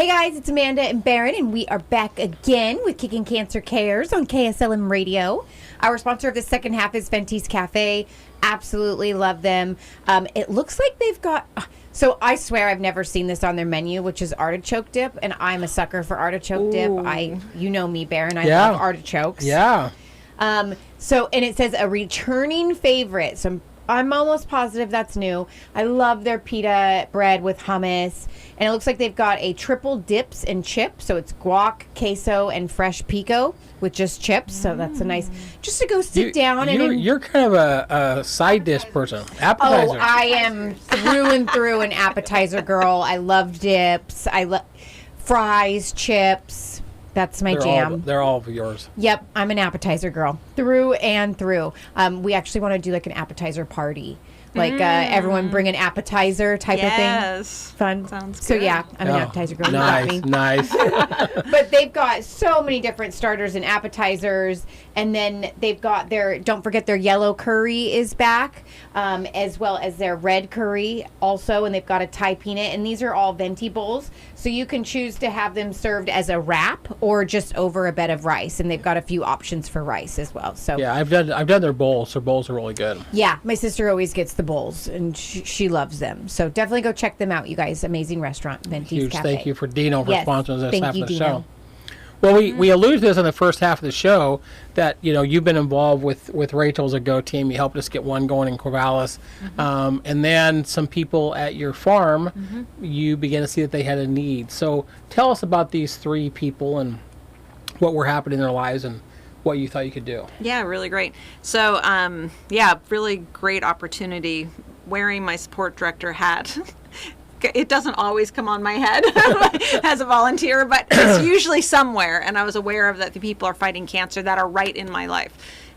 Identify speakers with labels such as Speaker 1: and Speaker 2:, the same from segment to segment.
Speaker 1: Hey guys, it's Amanda and Barron, and we are back again with Kickin Cancer Cares on KSLM Radio. Our sponsor of the second half is Fenty's Cafe. Absolutely love them. It looks like they've got... So I swear I've never seen this on their menu, which is artichoke dip, and I'm a sucker for artichoke dip. You know me, Barron. I love artichokes.
Speaker 2: Yeah.
Speaker 1: And it says a returning favorite. So I'm almost positive that's new. I love their pita bread with hummus. And it looks like they've got a triple dips and chips. So it's guac, queso, and fresh pico with just chips. So that's a nice, just to go sit down.
Speaker 2: You're kind of a side dish person. Appetizer.
Speaker 1: Oh, I am through and through an appetizer girl. I love dips. I love fries, chips. That's my jam.
Speaker 2: They're all of yours.
Speaker 1: Yep, I'm an appetizer girl through and through. We actually want to do like an appetizer party. Like everyone bring an appetizer type of thing.
Speaker 3: Yes.
Speaker 1: Fun.
Speaker 3: Sounds good.
Speaker 1: So yeah, I'm an appetizer girl.
Speaker 2: Nice.
Speaker 1: But they've got so many different starters and appetizers. And then they've got don't forget their yellow curry is back, as well as their red curry also. And they've got a Thai peanut. And these are all venti bowls. So you can choose to have them served as a wrap or just over a bed of rice. And they've got a few options for rice as well. So
Speaker 2: yeah, I've done their bowls. Their bowls are really good.
Speaker 1: Yeah, my sister always gets the bowls, and she loves them. So definitely go check them out, you guys. Amazing restaurant, Venti's
Speaker 2: Huge
Speaker 1: Cafe.
Speaker 2: thank you for Dino for sponsoring this half of the
Speaker 1: Dino.
Speaker 2: show. Well, we alluded to this in the first half of the show that you've been involved with Rachel's a Go team. You helped us get one going in Corvallis, and then some people at your farm, you began to see that they had a need. So tell us about these three people and what were happening in their lives and what you thought you could do.
Speaker 3: Yeah, really great. So, really great opportunity wearing my support director hat. It doesn't always come on my head as a volunteer, but it's usually somewhere. And I was aware of that the people are fighting cancer that are right in my life.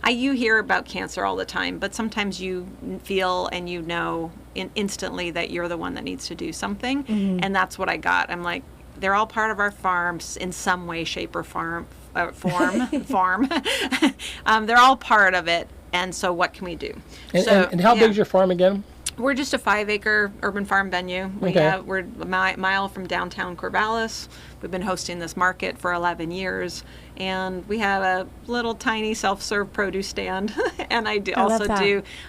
Speaker 3: You hear about cancer all the time, but sometimes you feel and you know instantly that you're the one that needs to do something. And that's what I got. I'm like, they're all part of our farms in some way, shape, or form. They're all part of it. And so what can we do?
Speaker 2: And how big is your farm again?
Speaker 3: We're just a 5-acre urban farm venue. We're a mile from downtown Corvallis. We've been hosting this market for 11 years. And we have a little tiny self-serve produce stand. And I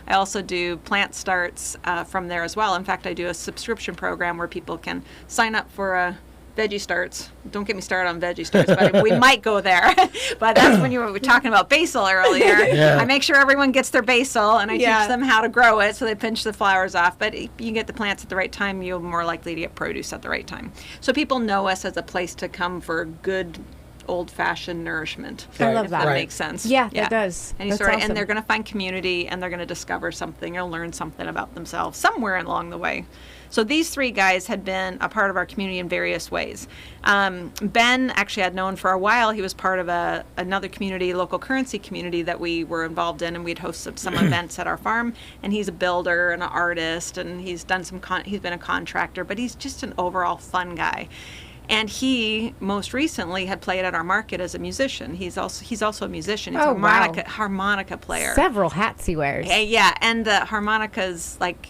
Speaker 3: also do plant starts from there as well. In fact, I do a subscription program where people can sign up for a veggie starts. Don't get me started on veggie starts, but we might go there. But that's when you were talking about basil earlier. Yeah. I make sure everyone gets their basil, and I teach them how to grow it so they pinch the flowers off. But if you get the plants at the right time, you're more likely to get produce at the right time. So people know us as a place to come for good old-fashioned nourishment.
Speaker 1: I love that.
Speaker 3: If that makes sense.
Speaker 1: Yeah, that does.
Speaker 3: And
Speaker 1: That's awesome.
Speaker 3: And they're going to find community, and they're going to discover something or learn something about themselves somewhere along the way. So these three guys had been a part of our community in various ways. Ben actually I'd known for a while. He was part of another community, local currency community that we were involved in, and we'd hosted some events at our farm. And he's a builder and an artist, and he's done he's been a contractor, but he's just an overall fun guy. And he most recently had played at our market as a musician. He's also a musician. He's a harmonica player.
Speaker 1: Several hats he wears.
Speaker 3: Yeah, and the harmonicas, like,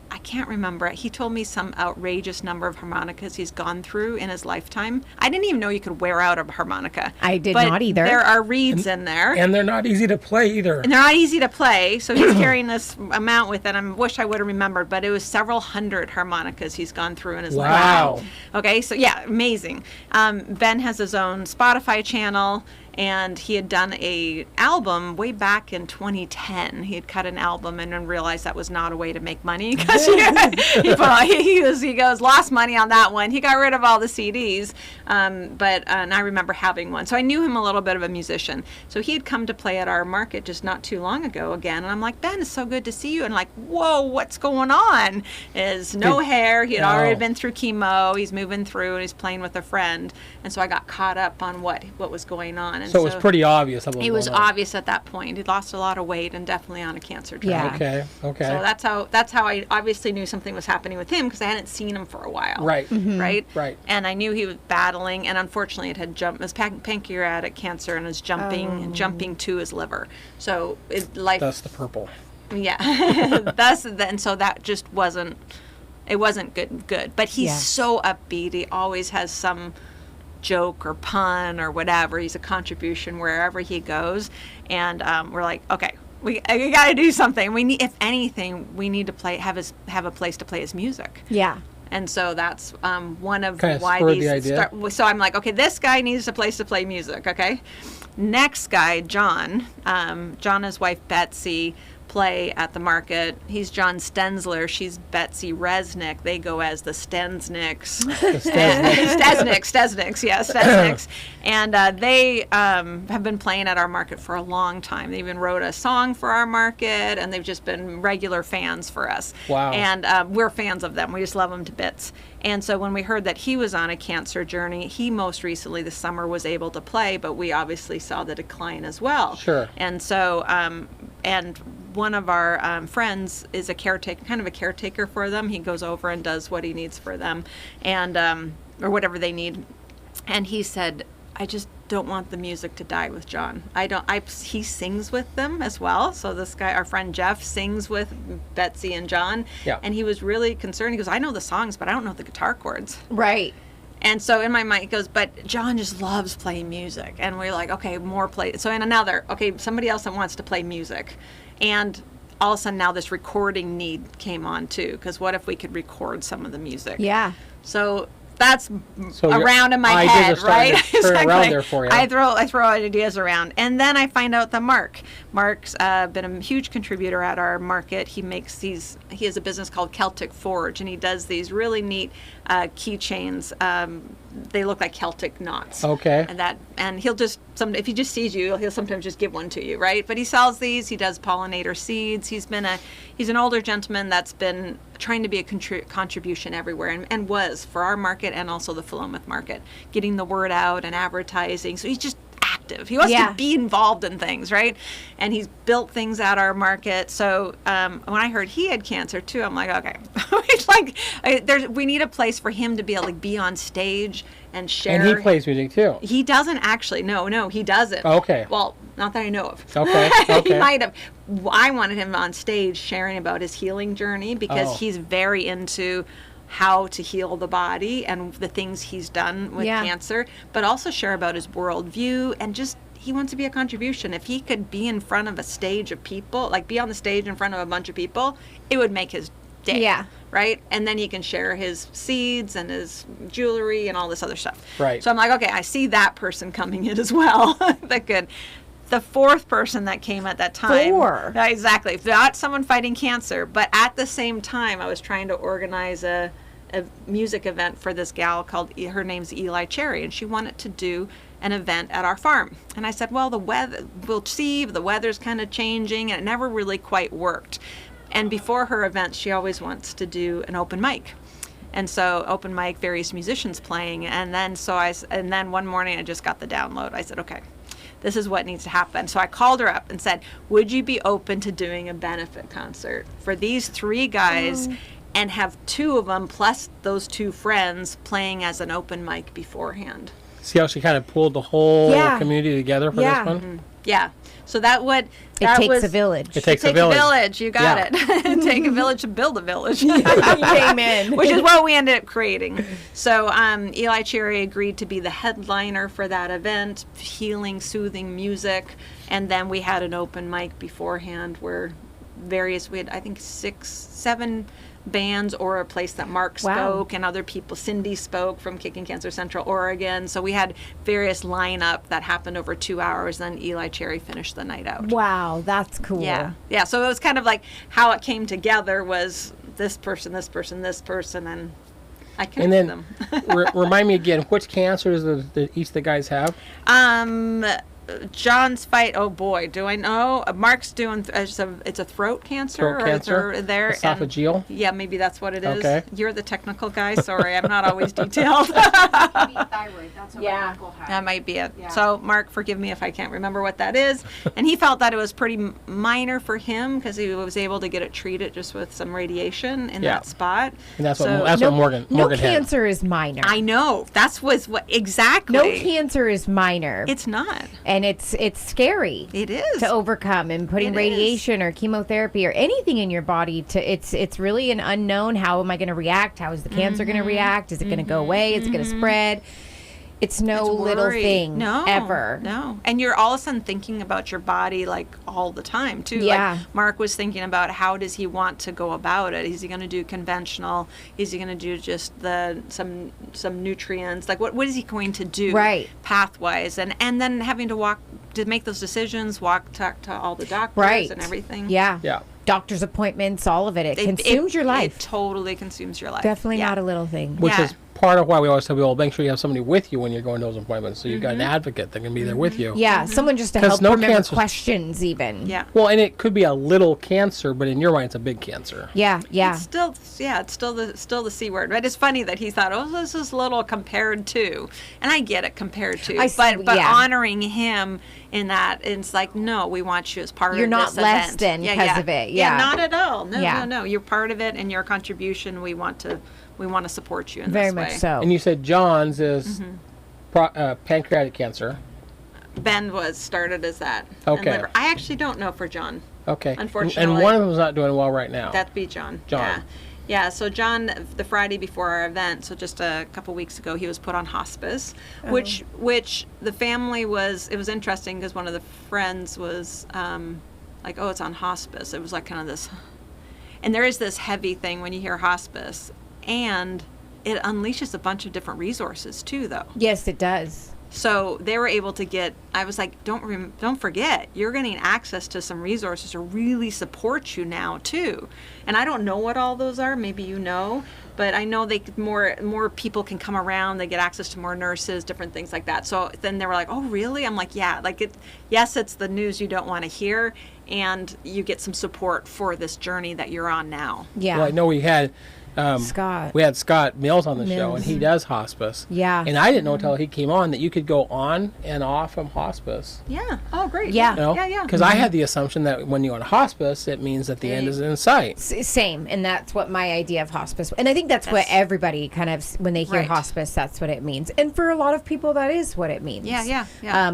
Speaker 3: I can't remember. He told me some outrageous number of harmonicas he's gone through in his lifetime. I didn't even know you could wear out a harmonica.
Speaker 1: I did not either.
Speaker 3: There are reeds in there.
Speaker 2: And they're not easy to play either.
Speaker 3: And they're not easy to play. So he's carrying this amount with it. I wish I would have remembered, but it was several hundred harmonicas he's gone through in his life.
Speaker 2: Wow.
Speaker 3: Okay, so yeah, amazing. Ben has his own Spotify channel. And he had done a album way back in 2010. He had cut an album and then realized that was not a way to make money because he goes lost money on that one. He got rid of all the CDs, and I remember having one. So I knew him a little bit of a musician. So he had come to play at our market just not too long ago again. And I'm like, Ben, it's so good to see you. And like, whoa, what's going on? Is no hair. He had already been through chemo. He's moving through and he's playing with a friend. And so I got caught up on what was going on. And
Speaker 2: so it was pretty obvious.
Speaker 3: It was obvious at that point. He'd lost a lot of weight and definitely on a cancer track.
Speaker 2: Yeah. Okay.
Speaker 3: So that's how I obviously knew something was happening with him because I hadn't seen him for a while.
Speaker 2: Right.
Speaker 1: Mm-hmm.
Speaker 3: Right. And I knew he was battling, and unfortunately it had jumped. It was pancreatic cancer, and it was jumping to his liver. So
Speaker 2: that's the purple.
Speaker 3: Yeah. And so that just wasn't It wasn't good. But he's so upbeat. He always has some joke or pun or whatever. He's a contribution wherever he goes. And we're like, okay, we got to do something. We need, if anything, we need to have a place to play his music.
Speaker 1: Yeah.
Speaker 3: And so that's one of
Speaker 2: kind of
Speaker 3: why
Speaker 2: spurred
Speaker 3: these
Speaker 2: the idea.
Speaker 3: So I'm like, okay, this guy needs a place to play music. Okay, next guy, John. John and his wife Betsy play at the market. He's John Stensler. She's Betsy Resnick. They go as the Stensnicks. Stesnicks, yes, Stesnicks. And they have been playing at our market for a long time. They even wrote a song for our market, and they've just been regular fans for us.
Speaker 2: Wow.
Speaker 3: And we're fans of them. We just love them to bits. And so when we heard that he was on a cancer journey, he most recently this summer was able to play, but we obviously saw the decline as well.
Speaker 2: Sure.
Speaker 3: And so, and one of our friends is a caretaker for them. He goes over and does what he needs for them, and or whatever they need. And he said, I just don't want the music to die with John. He sings with them as well. So this guy, our friend Jeff, sings with Betsy and John.
Speaker 2: Yeah.
Speaker 3: And he was really concerned. He goes, I know the songs, but I don't know the guitar chords.
Speaker 1: Right.
Speaker 3: And so in my mind, he goes, but John just loves playing music. And we're like, okay, more play. So in another, okay, somebody else that wants to play music. And all of a sudden now this recording need came on too. Because what if we could record some of the music?
Speaker 1: Yeah.
Speaker 3: So that's
Speaker 2: So
Speaker 3: around in my
Speaker 2: ideas
Speaker 3: head,
Speaker 2: are starting
Speaker 3: right?
Speaker 2: to turn around there for you.
Speaker 3: I throw ideas around, and then I find out that Mark's been a huge contributor at our market. He has a business called Celtic Forge, and he does these really neat keychains. They look like Celtic knots.
Speaker 2: Okay.
Speaker 3: And he'll just if he just sees you, he'll sometimes just give one to you, right? But he sells these. He does pollinator seeds. He's an older gentleman that's been trying to be a contribution everywhere, and was for our market and also the Philomath market, getting the word out and advertising. So he's just active. He wants to be involved in things, right? And he's built things at our market. So when I heard he had cancer too, I'm like, okay, we need a place for him to be able to be on stage and share.
Speaker 2: And he plays music too.
Speaker 3: He doesn't actually. No, he doesn't.
Speaker 2: Okay.
Speaker 3: Well, not that I know of.
Speaker 2: Okay.
Speaker 3: He might have. I wanted him on stage sharing about his healing journey because he's very into how to heal the body and the things he's done with cancer, but also share about his worldview and just he wants to be a contribution. If he could be in front of a stage of people, like be on the stage in front of a bunch of people, it would make his day. Yeah. Right? And then he can share his seeds and his jewelry and all this other stuff.
Speaker 2: Right.
Speaker 3: So I'm like, okay, I see that person coming in as well. That good. The fourth person that came at that time. Exactly. Not someone fighting cancer, but at the same time, I was trying to organize a music event for this gal her name's Eli Cherry, and she wanted to do an event at our farm. And I said, well, the weather's kind of changing, and it never really quite worked. And before her event, she always wants to do an open mic. And so open mic, various musicians playing. And then one morning I just got the download. I said, okay, this is what needs to happen. So I called her up and said, would you be open to doing a benefit concert for these 3 guys and have 2 of them plus those 2 friends playing as an open mic beforehand?
Speaker 2: See how she kind of pulled the whole community together for this one?
Speaker 3: Mm-hmm. Yeah. So it
Speaker 1: takes a village.
Speaker 2: It takes a village.
Speaker 3: You got it. Take a village to build a village.
Speaker 1: Amen.
Speaker 3: Which is what we ended up creating. So Eli Cherry agreed to be the headliner for that event, healing, soothing music. And then we had an open mic beforehand where we had, I think, 6-7 bands or a place that Mark spoke and other people. Cindy spoke from Kickin Cancer Central Oregon. So we had various lineup that happened over 2 hours. Then Eli Cherry finished the night out.
Speaker 1: Wow, that's cool.
Speaker 3: Yeah. So it was kind of like how it came together was this person, and I connected them.
Speaker 2: Remind me again, which cancers do each of the guys have?
Speaker 3: John's fight. Oh boy, do I know? Mark's doing. It's a throat cancer.
Speaker 2: Esophageal.
Speaker 3: Yeah, maybe that's what it is.
Speaker 2: Okay.
Speaker 3: You're the technical guy. Sorry, I'm not always detailed.
Speaker 4: Thyroid. That's what my uncle had.
Speaker 3: That might be it.
Speaker 4: Yeah.
Speaker 3: So, Mark, forgive me if I can't remember what that is. And he felt that it was pretty minor for him because he was able to get it treated just with some radiation in that spot.
Speaker 2: And that's what Morgan
Speaker 1: no
Speaker 2: had.
Speaker 1: cancer is minor.
Speaker 3: I know. That's what exactly.
Speaker 1: No cancer is minor.
Speaker 3: It's not.
Speaker 1: and it's scary.
Speaker 3: It is.
Speaker 1: To overcome, and putting
Speaker 3: It
Speaker 1: radiation or chemotherapy or anything in your body it's really an unknown. How am I going to react? How is the cancer going to react? Is it going to go away? Is it going to spread? It's no little
Speaker 3: worry.
Speaker 1: thing ever.
Speaker 3: No. And you're all of a sudden thinking about your body like all the time too.
Speaker 1: Yeah.
Speaker 3: Like Mark was thinking about how does he want to go about it? Is he going to do conventional? Is he going to do just some nutrients? Like what is he going to do?
Speaker 1: Right.
Speaker 3: Pathwise and then having to make those decisions, talk to all the doctors
Speaker 1: Right.
Speaker 3: and everything.
Speaker 1: Yeah.
Speaker 2: Yeah.
Speaker 1: Doctor's appointments, all of it. It consumes your life.
Speaker 3: It totally consumes your life.
Speaker 1: Definitely
Speaker 3: Yeah.
Speaker 1: not a little thing.
Speaker 2: Which
Speaker 3: Yeah.
Speaker 2: is part of why we always tell people, make sure you have somebody with you when you're going to those appointments. So you've got an advocate that can be there with you.
Speaker 1: Yeah, someone just to
Speaker 2: 'Cause
Speaker 1: help
Speaker 2: no
Speaker 1: remember
Speaker 2: cancer's-
Speaker 1: questions even.
Speaker 3: Yeah.
Speaker 2: Well, and it could be a little cancer, but in your mind, it's a big cancer.
Speaker 1: Yeah, yeah.
Speaker 3: It's still the C word. But it's funny that he thought, oh, this is little compared to, and I get it compared to, but
Speaker 1: yeah.
Speaker 3: honoring him in that, it's like, no, we want you as part
Speaker 1: You're
Speaker 3: of
Speaker 1: not
Speaker 3: this
Speaker 1: less
Speaker 3: event.
Speaker 1: than because of it. Yeah.
Speaker 3: not at all. No,
Speaker 1: Yeah.
Speaker 3: no. You're part of it, and your contribution. We want to support you in
Speaker 1: Very
Speaker 3: this way.
Speaker 1: much so.
Speaker 2: And you said John's is pancreatic cancer.
Speaker 3: Ben was started as that. and
Speaker 2: Okay.
Speaker 3: liver. I actually don't know for John.
Speaker 2: Okay.
Speaker 3: Unfortunately.
Speaker 2: And one of them's not doing well right now.
Speaker 3: That'd be John.
Speaker 2: John.
Speaker 3: Yeah. Yeah, so John, the Friday before our event, so just a couple weeks ago, he was put on hospice, which the family was, it was interesting because one of the friends was like, oh, it's on hospice. It was like kind of this, and there is this heavy thing when you hear hospice, and it unleashes a bunch of different resources too, though.
Speaker 1: Yes, it does.
Speaker 3: So they were able to get, I was like, don't forget, you're getting access to some resources to really support you now too. And I don't know what all those are, maybe you know, but I know more people can come around, they get access to more nurses, different things like that. So then they were like, oh really? I'm like, yeah, yes, it's the news you don't want to hear, and you get some support for this journey that you're on now.
Speaker 1: Yeah.
Speaker 2: Well, I know we had
Speaker 1: Scott.
Speaker 2: We had Scott Mills on the show,
Speaker 1: Mills.
Speaker 2: and he does hospice.
Speaker 1: Yeah.
Speaker 2: And I didn't know until he came on that you could go on and off from hospice.
Speaker 3: Yeah. Oh, great.
Speaker 1: Yeah.
Speaker 2: You know?
Speaker 3: Yeah.
Speaker 2: Because I had the assumption that when you're on hospice, it means that the end is in sight.
Speaker 1: Same, and that's what my idea of hospice, and I think that's what everybody kind of, when they hear
Speaker 3: Right.
Speaker 1: hospice, that's what it means, and for a lot of people that is what it means.
Speaker 3: Yeah.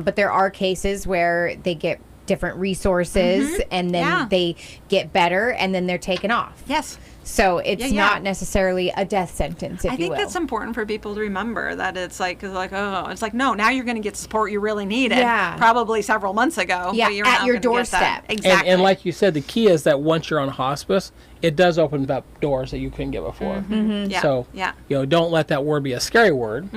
Speaker 1: But there are cases where they get different resources and then
Speaker 3: Yeah.
Speaker 1: they get better and then they're taken off.
Speaker 3: Yes.
Speaker 1: So it's
Speaker 3: Yeah.
Speaker 1: not necessarily a death sentence, if
Speaker 3: I
Speaker 1: you
Speaker 3: think
Speaker 1: will.
Speaker 3: that's important for people to remember, that it's like, 'cause like, oh, it's like, no, now you're going to get support you really needed.
Speaker 1: Yeah.
Speaker 3: Probably several months ago.
Speaker 1: Yeah,
Speaker 3: but you're
Speaker 1: at
Speaker 3: now
Speaker 1: your
Speaker 3: gonna get that.
Speaker 1: doorstep.
Speaker 3: Exactly.
Speaker 2: And like you said, the key is that once you're on hospice, it does open up doors that you couldn't get before.
Speaker 3: Yeah.
Speaker 2: So,
Speaker 3: Yeah.
Speaker 2: don't let that word be a scary word.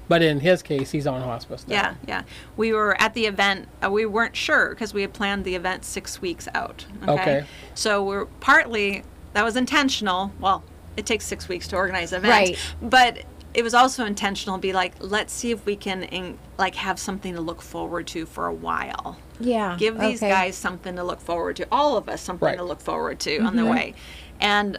Speaker 2: But in his case, he's on hospice now.
Speaker 3: Yeah. We were at the event. We weren't sure because we had planned the event 6 weeks out.
Speaker 2: Okay.
Speaker 3: So we're partly, that was intentional. Well, it takes 6 weeks to organize an event.
Speaker 1: Right.
Speaker 3: But it was also intentional to be like, let's see if we can have something to look forward to for a while.
Speaker 1: Yeah.
Speaker 3: Give these
Speaker 1: okay.
Speaker 3: guys something to look forward to. All of us something
Speaker 2: Right.
Speaker 3: to look forward to on the way. And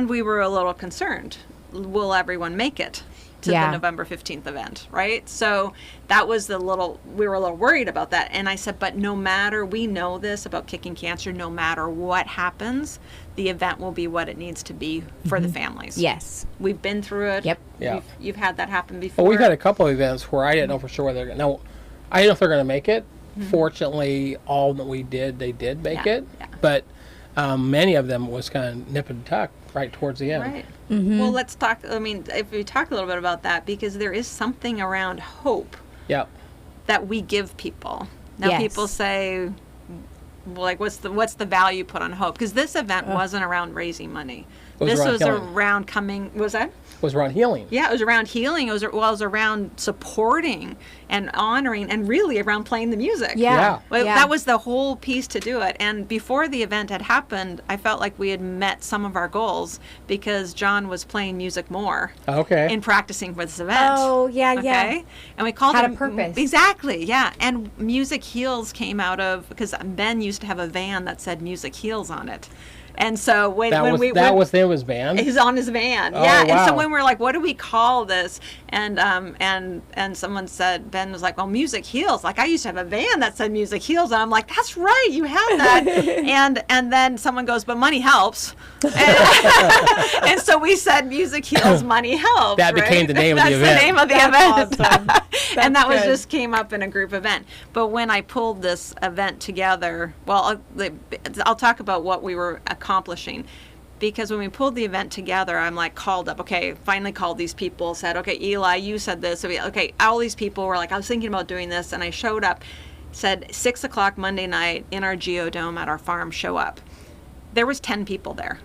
Speaker 3: we were a little concerned. Will everyone make it to
Speaker 1: Yeah.
Speaker 3: the November 15th event, right? So that was we were a little worried about that. And I said, but no matter, we know this about Kickin Cancer, no matter what happens, the event will be what it needs to be for the families.
Speaker 1: Yes.
Speaker 3: We've been through it.
Speaker 1: Yep.
Speaker 2: Yeah.
Speaker 3: You've had that happen before.
Speaker 2: Well, we've had a couple of events where I didn't know for sure whether they're going to. No, I didn't know if they're going to make it. Fortunately, all that we did, they did make
Speaker 3: Yeah,
Speaker 2: it.
Speaker 3: yeah.
Speaker 2: But many of them was kind of nip and tuck right towards the end.
Speaker 3: Right. Well, let's talk. I mean, if we talk a little bit about that, because there is something around hope
Speaker 2: Yep.
Speaker 3: that we give people. Now,
Speaker 1: Yes.
Speaker 3: people say, well, like, what's the value put on hope? Because this event wasn't around raising money.
Speaker 2: It was
Speaker 3: This
Speaker 2: around
Speaker 3: was
Speaker 2: healing.
Speaker 3: around coming. Was that?
Speaker 2: Was around healing.
Speaker 3: Yeah, it was around healing. It was around supporting and honoring, and really around playing the music.
Speaker 1: Yeah.
Speaker 3: Well,
Speaker 1: Yeah.
Speaker 3: that was the whole piece to do it. And before the event had happened, I felt like we had met some of our goals because John was playing music more
Speaker 2: Okay.
Speaker 3: in practicing for this event.
Speaker 1: Oh, yeah, yeah.
Speaker 3: Okay. And we called
Speaker 1: Had
Speaker 3: it
Speaker 1: a purpose.
Speaker 3: Exactly. Yeah. And Music Heals came out of, because Ben used to have a van that said Music Heals on it. And so when
Speaker 2: that was in his van.
Speaker 3: He's on his van,
Speaker 2: Oh,
Speaker 3: yeah. And so
Speaker 2: wow.
Speaker 3: when we're like, what do we call this? And someone said, Ben was like, well, Music Heals. Like, I used to have a van that said Music Heals, and I'm like, that's right, you have that. and then someone goes, but money helps. And so we said Music Heals, money helps.
Speaker 2: That
Speaker 3: right?
Speaker 2: became the name of the event.
Speaker 3: That's the name of the
Speaker 1: That's
Speaker 3: event.
Speaker 1: awesome.
Speaker 3: And that was
Speaker 1: good.
Speaker 3: just came up in a group event. But when I pulled this event together, well, I'll talk about what we were accomplishing. Because when we pulled the event together, I'm like called up. Okay, finally called these people, said, okay, Eli, you said this. So okay, all these people were like, I was thinking about doing this. And I showed up, said 6 o'clock Monday night in our Geodome at our farm, show up. There was 10 people there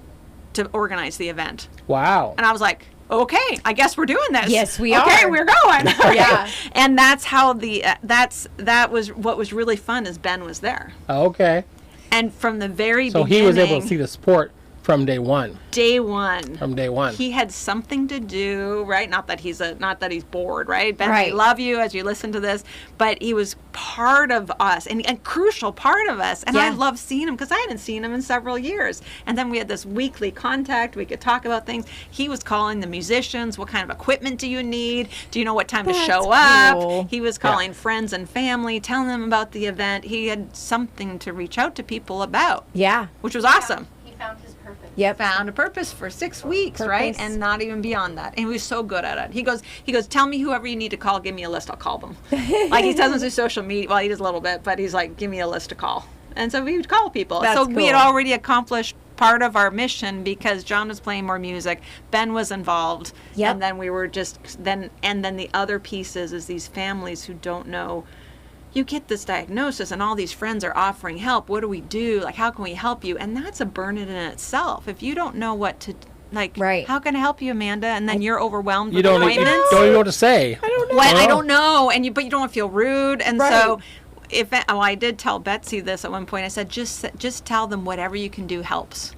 Speaker 3: to organize the event.
Speaker 2: Wow.
Speaker 3: And I was like, okay, I guess we're doing this.
Speaker 1: Yes, we
Speaker 3: Okay,
Speaker 1: are.
Speaker 3: we're going.
Speaker 1: Yeah.
Speaker 3: And that's how that was what was really fun is Ben was there.
Speaker 2: Okay.
Speaker 3: And from the very
Speaker 2: So
Speaker 3: beginning,
Speaker 2: he was able to see the support from day one.
Speaker 3: day one.
Speaker 2: From day one.
Speaker 3: He had something to do, right? Not that he's bored, right? Ben,
Speaker 1: Right.
Speaker 3: we love you as you listen to this, but he was part of us and a crucial part of us. And I
Speaker 1: Yeah.
Speaker 3: love seeing him because I hadn't seen him in several years. And then we had this weekly contact. We could talk about things. He was calling the musicians. What kind of equipment do you need? Do you know what time to
Speaker 1: That's
Speaker 3: show up?
Speaker 1: cool.
Speaker 3: He was calling friends and family, telling them about the event. He had something to reach out to people about,
Speaker 1: Yeah.
Speaker 3: which was awesome.
Speaker 4: He found his purpose.
Speaker 1: Yep.
Speaker 3: Found a purpose for 6 weeks, right?
Speaker 1: Purpose.
Speaker 3: And not even beyond that. And he was so good at it. He goes, tell me whoever you need to call, give me a list, I'll call them. Like he doesn't do social media, well, he does a little bit, but he's like, give me a list to call. And so we would call people.
Speaker 1: That's
Speaker 3: so we had
Speaker 1: cool.
Speaker 3: already accomplished part of our mission because John was playing more music, Ben was involved,
Speaker 1: Yep.
Speaker 3: and then we were then the other pieces is these families who don't know. You get this diagnosis and all these friends are offering help. What do we do? Like, how can we help you? And that's a burden in itself. If you don't know what to, like,
Speaker 1: Right.
Speaker 3: how can I help you, Amanda? And then you're overwhelmed
Speaker 2: You
Speaker 3: with
Speaker 2: don't
Speaker 3: appointments.
Speaker 2: even know what to say.
Speaker 1: I don't know.
Speaker 3: Well, I don't know, but you don't want to feel rude. And so,
Speaker 1: Right.
Speaker 3: I did tell Betsy this at one point. I said, just tell them whatever you can do helps.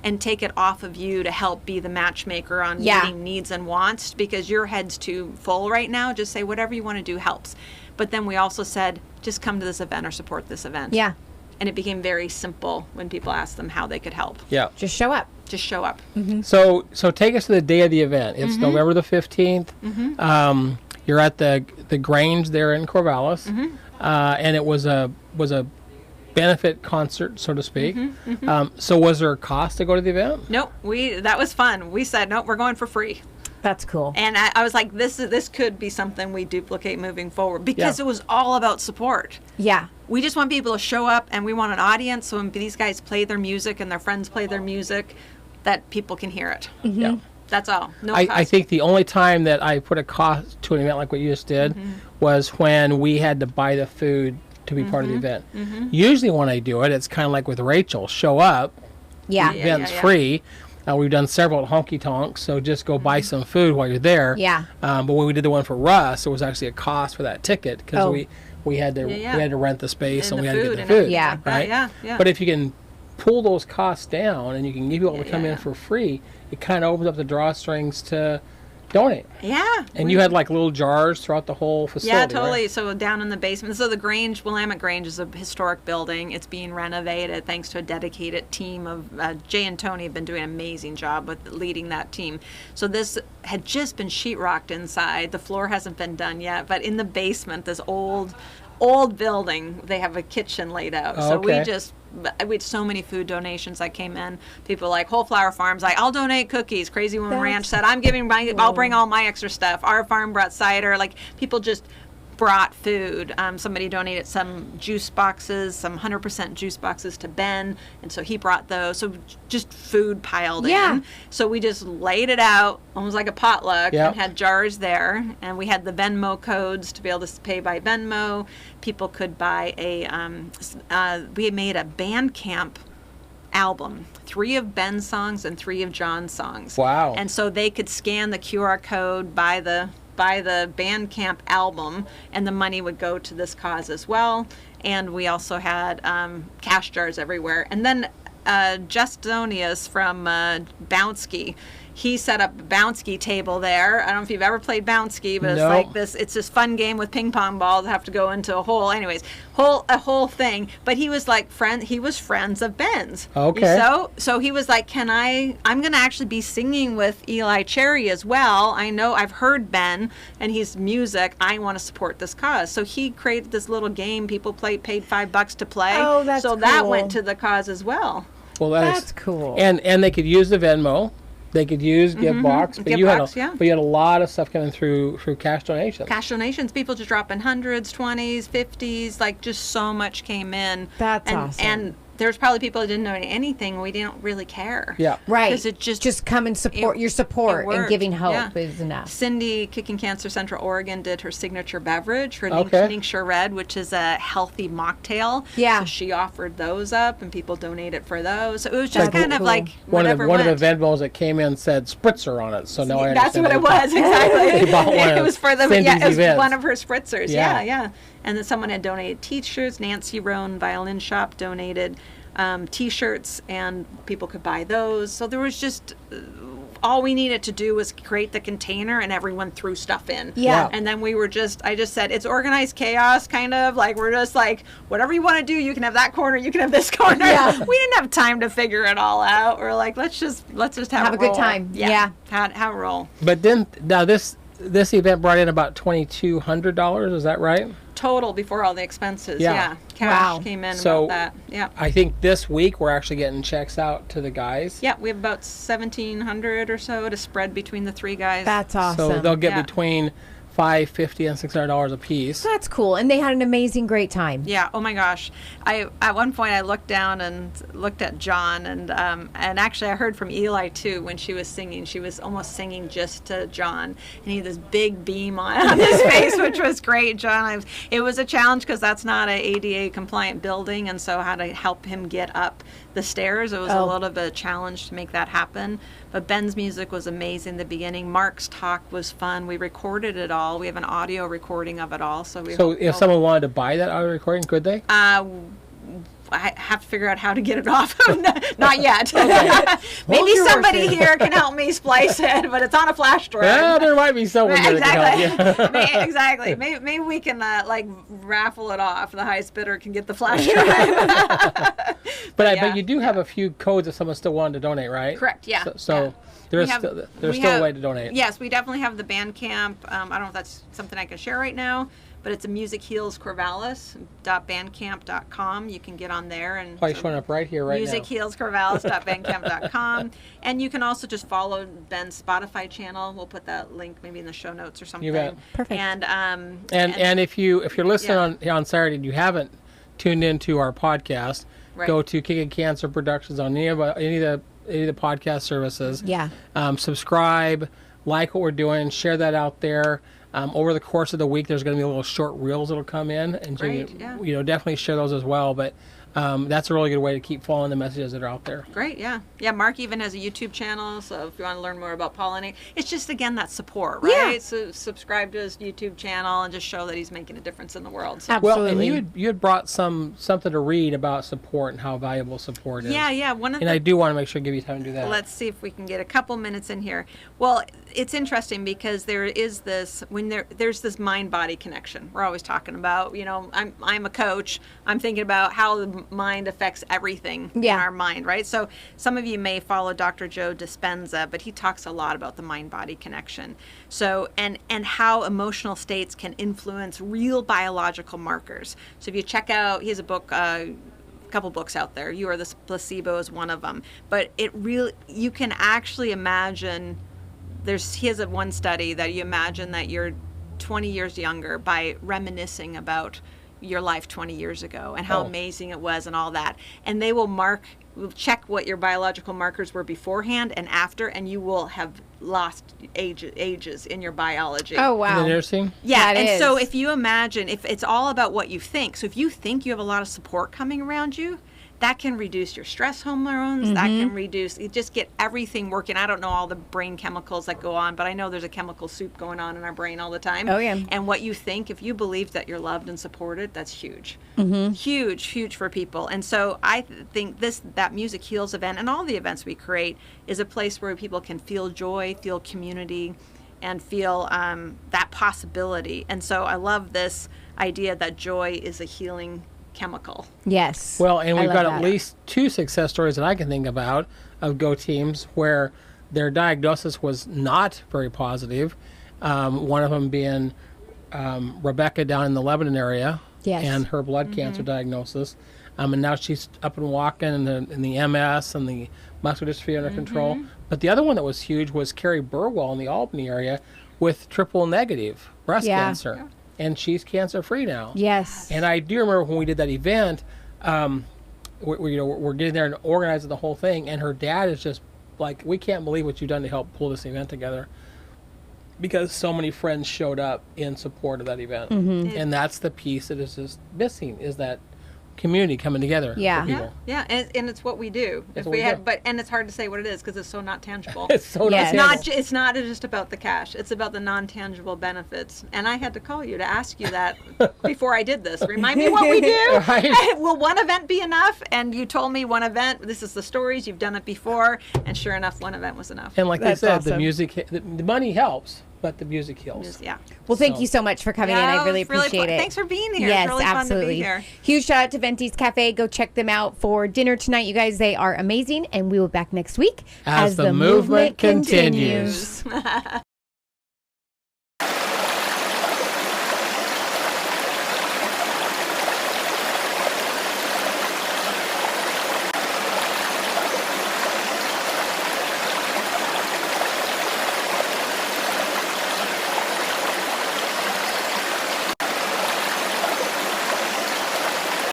Speaker 3: And take it off of you to help be the matchmaker on
Speaker 1: Yeah.
Speaker 3: meeting needs and wants because your head's too full right now. Just say whatever you want to do helps. But then we also said, just come to this event or support this event.
Speaker 1: Yeah.
Speaker 3: And it became very simple when people asked them how they could help.
Speaker 2: Yeah.
Speaker 1: Just show up.
Speaker 3: Just show up.
Speaker 2: So take us to the day of the event. It's
Speaker 3: Mm-hmm.
Speaker 2: November the 15th. You're at the Grange there in Corvallis,
Speaker 3: Mm-hmm.
Speaker 2: and it was a benefit concert, so to speak.
Speaker 3: Mm-hmm.
Speaker 2: So was there a cost to go to the event?
Speaker 3: Nope, that was fun. We said, nope, we're going for free.
Speaker 1: That's cool.
Speaker 3: And I was like, this could be something we duplicate moving forward because
Speaker 2: Yeah.
Speaker 3: it was all about support.
Speaker 1: Yeah.
Speaker 3: We just want people to show up and we want an audience. So when these guys play their music and their friends play their music, that people can hear it.
Speaker 2: Yeah.
Speaker 3: That's all. No
Speaker 2: I
Speaker 3: cost.
Speaker 2: think the only time that I put a cost to an event like what you just did was when we had to buy the food to be part of the event. Usually when I do it, it's kind of like with Rachel, show up,
Speaker 1: Yeah.
Speaker 3: Yeah.
Speaker 2: event's free. We've done several at Honky Tonks, so just go buy some food while you're there.
Speaker 1: Yeah.
Speaker 2: But when we did the one for Russ, it was actually a cost for that ticket because
Speaker 1: Oh.
Speaker 2: we had to
Speaker 3: Yeah.
Speaker 2: we had to rent the space
Speaker 3: And
Speaker 2: and,
Speaker 3: the
Speaker 2: we had to
Speaker 3: food
Speaker 2: get the
Speaker 3: and
Speaker 2: food.
Speaker 3: everything
Speaker 1: Yeah.
Speaker 3: like that.
Speaker 2: Right.
Speaker 3: Yeah.
Speaker 2: But if you can pull those costs down and you can give people to come in for free, it kind of opens up the drawstrings to donate.
Speaker 3: Yeah.
Speaker 2: And you had like little jars throughout the whole facility.
Speaker 3: Yeah, totally.
Speaker 2: Right?
Speaker 3: So down in the basement. So the Grange, Willamette Grange is a historic building. It's being renovated thanks to a dedicated team of Jay and Tony have been doing an amazing job with leading that team. So this had just been sheetrocked inside. The floor hasn't been done yet, but in the basement, this old building, they have a kitchen laid out.
Speaker 2: Oh,
Speaker 3: So
Speaker 2: okay.
Speaker 3: we had so many food donations that came in. People like Whole Flower Farms, like, I'll donate cookies. Crazy Woman
Speaker 1: That's
Speaker 3: Ranch said, I'll bring all my extra stuff. Our farm brought cider. Like, people just brought food. Somebody donated some juice boxes, some 100% juice boxes to Ben, and so he brought those. So just food piled
Speaker 1: Yeah.
Speaker 3: in. So we just laid it out, almost like a potluck,
Speaker 2: Yep.
Speaker 3: and had jars there. And we had the Venmo codes to be able to pay by Venmo. People could buy we made a Bandcamp album, 3 of Ben's songs and 3 of John's songs.
Speaker 2: Wow.
Speaker 3: And so they could scan the QR code, buy the Bandcamp album, and the money would go to this cause as well. And we also had cash jars everywhere. And then Justonius from Bounsky, he set up a bounce ski table there. I don't know if you've ever played bounce ski, but it's
Speaker 2: No.
Speaker 3: like this. It's this fun game with ping pong balls that have to go into a hole. Anyways, a whole thing. But he was like He was friends of Ben's.
Speaker 2: Okay.
Speaker 3: So he was like, I'm going to actually be singing with Eli Cherry as well. I know I've heard Ben and he's music. I want to support this cause. So he created this little game. People paid $5 to play.
Speaker 1: Oh, that's
Speaker 3: so that
Speaker 1: cool.
Speaker 3: went to the cause as well.
Speaker 2: Well,
Speaker 1: That's cool.
Speaker 2: And they could use the Venmo. They could use Givebox, but you had a lot of stuff coming through cash donations.
Speaker 3: Cash donations, people just dropping hundreds, 20s, 50s, like just so much came in.
Speaker 1: That's awesome.
Speaker 3: And there's probably people that didn't donate anything. We didn't really care.
Speaker 2: Yeah.
Speaker 1: Right.
Speaker 3: Because it just
Speaker 1: come and support. Your support and
Speaker 3: worked.
Speaker 1: giving hope
Speaker 3: Yeah.
Speaker 1: is enough.
Speaker 3: Cindy, Kickin Cancer Central Oregon, did her signature beverage, her
Speaker 2: Okay.
Speaker 3: Tincture Red, which is a healthy mocktail.
Speaker 1: Yeah.
Speaker 3: So she offered those up, and people donated for those. So it was just
Speaker 1: That's
Speaker 3: kind of
Speaker 1: cool.
Speaker 3: like
Speaker 2: One
Speaker 3: whatever
Speaker 2: of the
Speaker 3: went.
Speaker 2: Venmos that came in said spritzer on it, so now I
Speaker 3: That's
Speaker 2: understand.
Speaker 3: what it was, exactly.
Speaker 2: They bought one
Speaker 3: It
Speaker 2: of
Speaker 3: was for the
Speaker 2: Cindy's
Speaker 3: it was
Speaker 2: events.
Speaker 3: one of her spritzers.
Speaker 2: Yeah.
Speaker 3: Yeah. And then someone had donated T-shirts. Nancy Roan Violin Shop donated T-shirts, and people could buy those. So there was just all we needed to do was create the container, and everyone threw stuff in.
Speaker 1: Yeah.
Speaker 3: And then I just said, it's organized chaos, kind of like we're just like, whatever you want to do, you can have that corner, you can have this corner.
Speaker 1: Yeah.
Speaker 3: We didn't have time to figure it all out. We're like, let's just have
Speaker 1: a good time. Yeah.
Speaker 3: Have a roll.
Speaker 2: But then now this event brought in about $2,200. Is that right?
Speaker 3: Total before all the expenses.
Speaker 2: Yeah.
Speaker 3: Yeah. Cash
Speaker 1: Wow.
Speaker 3: came in
Speaker 2: So-
Speaker 3: about that. Yeah.
Speaker 2: I think this week we're actually getting checks out to the guys.
Speaker 3: Yeah, we have about 1,700 or so to spread between the three guys.
Speaker 1: That's awesome.
Speaker 2: So they'll get
Speaker 3: Yeah.
Speaker 2: between $550 and $600 a piece.
Speaker 1: That's cool. And they had an amazing, great time.
Speaker 3: Yeah. Oh my gosh. At one point I looked down and looked at John, and actually I heard from Eli too when she was singing. She was almost singing just to John, and he had this big beam on his face, which was great. John, it was a challenge because that's not a ADA compliant building, and so how to help him get up the stairs. It was a little bit of a challenge to make that happen. But Ben's music was amazing in the beginning. Mark's talk was fun. We recorded it all. We have an audio recording of it all. So
Speaker 2: If someone wanted to buy that audio recording, could they?
Speaker 3: I have to figure out how to get it off. Not yet.
Speaker 2: Hold
Speaker 3: Maybe
Speaker 2: your
Speaker 3: somebody
Speaker 2: horses.
Speaker 3: here can help me splice it, but it's on a flash drive.
Speaker 2: Yeah, there might be someone there that can help you.
Speaker 3: Exactly. Maybe we can raffle it off. The highest bidder can get the flash drive.
Speaker 2: But you do have a few codes if someone still wanted to donate, right?
Speaker 3: Correct. Yeah.
Speaker 2: So there's still a way to donate.
Speaker 3: Yes, we definitely have the Bandcamp. I don't know if that's something I can share right now, but it's a Music Heals Corvallis.bandcamp.com. You can get on there and
Speaker 2: Probably showing up right here, right
Speaker 3: Music
Speaker 2: now.
Speaker 3: Heals Corvallis.bandcamp.com. And you can also just follow Ben's Spotify channel. We'll put that link maybe in the show notes or something.
Speaker 2: You bet.
Speaker 1: Perfect.
Speaker 3: And
Speaker 2: if you're listening on Saturday and you haven't tuned into our podcast,
Speaker 3: Right.
Speaker 2: go to Kickin Cancer Productions on any of the podcast services.
Speaker 1: Yeah.
Speaker 2: Subscribe, like what we're doing, share that out there. Over the course of the week, there's going to be little short reels that'll come in, and so
Speaker 3: Great,
Speaker 2: definitely share those as well. But that's a really good way to keep following the messages that are out there.
Speaker 3: Great, yeah. Yeah, Mark even has a YouTube channel, so if you want to learn more about pollinate, it's just, again, that support, right?
Speaker 1: Yeah.
Speaker 3: So subscribe to his YouTube channel and just show that he's making a difference in the world. So,
Speaker 1: Absolutely.
Speaker 2: Well, and you had brought something to read about support and how valuable support is.
Speaker 3: yeah.
Speaker 2: And I do want to make sure I give you time to do that.
Speaker 3: Let's see if we can get a couple minutes in here. Well, it's interesting because there is this, there's this mind-body connection. We're always talking about, I'm a coach. I'm thinking about how the mind affects everything in our mind, right? So some of you may follow Dr. Joe Dispenza, but he talks a lot about the mind-body connection. So, and how emotional states can influence real biological markers. So if you check out, he has a book, couple books out there. You Are the Placebo is one of them. But you can actually imagine, he has one study that you imagine that you're 20 years younger by reminiscing about your life 20 years ago and how amazing it was and all that. And they will check what your biological markers were beforehand and after, and you will have lost ages in your biology.
Speaker 1: Oh, wow.
Speaker 2: Isn't that interesting?
Speaker 3: Yeah,
Speaker 1: That
Speaker 3: and so
Speaker 1: is.
Speaker 3: if you imagine, if it's all about what you think, so if you think you have a lot of support coming around you, that can reduce your stress hormones. That can reduce, you just get everything working. I don't know all the brain chemicals that go on, but I know there's a chemical soup going on in our brain all the time.
Speaker 1: Oh, yeah.
Speaker 3: And what you think, if you believe that you're loved and supported, that's huge. Huge, huge for people. And so I think that Music Heals event and all the events we create is a place where people can feel joy, feel community, and feel that possibility. And so I love this idea that joy is a healing chemical.
Speaker 1: Yes.
Speaker 2: Well, and
Speaker 1: I
Speaker 2: we've
Speaker 1: love
Speaker 2: got
Speaker 1: that.
Speaker 2: at least 2 success stories that I can think about of Go teams where their diagnosis was not very positive. One of them being Rebecca down in the Lebanon area,
Speaker 1: Yes.
Speaker 2: and her blood cancer diagnosis. And now she's up and walking, and the MS and the muscular dystrophy under control. But the other one that was huge was Carrie Burwell in the Albany area with triple negative breast cancer. And she's cancer free now.
Speaker 1: Yes.
Speaker 2: And I do remember when we did that event, we're getting there and organizing the whole thing, and her dad is just like, we can't believe what you've done to help pull this event together, because so many friends showed up in support of that event. And that's the piece that is just missing, is that community coming together.
Speaker 1: Yeah.
Speaker 2: For people.
Speaker 3: Yeah, and it's what we do.
Speaker 2: It's
Speaker 3: If
Speaker 2: what
Speaker 3: we
Speaker 2: we
Speaker 3: had,
Speaker 2: do.
Speaker 3: but and it's hard to say what it is because it's so not tangible.
Speaker 2: It's so
Speaker 1: Yes.
Speaker 2: not
Speaker 3: It's not just about the cash. It's about the non-tangible benefits. And I had to call you to ask you that before I did this. Remind me what we do.
Speaker 2: Right.
Speaker 3: Will one event be enough? And you told me one event. This is the stories. You've done it before. And sure enough, one event was enough.
Speaker 2: And like
Speaker 1: That's
Speaker 2: they said,
Speaker 1: awesome.
Speaker 2: the music, the money helps, but the music heals.
Speaker 3: Yeah.
Speaker 1: Well, thank
Speaker 2: So-
Speaker 1: you so much for coming in. I really
Speaker 3: it was really
Speaker 1: appreciate
Speaker 3: fun.
Speaker 1: it.
Speaker 3: Thanks for being here.
Speaker 1: Yes,
Speaker 3: It's really
Speaker 1: absolutely.
Speaker 3: fun to be here.
Speaker 1: Huge shout out to Venti's Cafe. Go check them out for dinner tonight, you guys. They are amazing, and we will be back next week
Speaker 2: As the movement continues.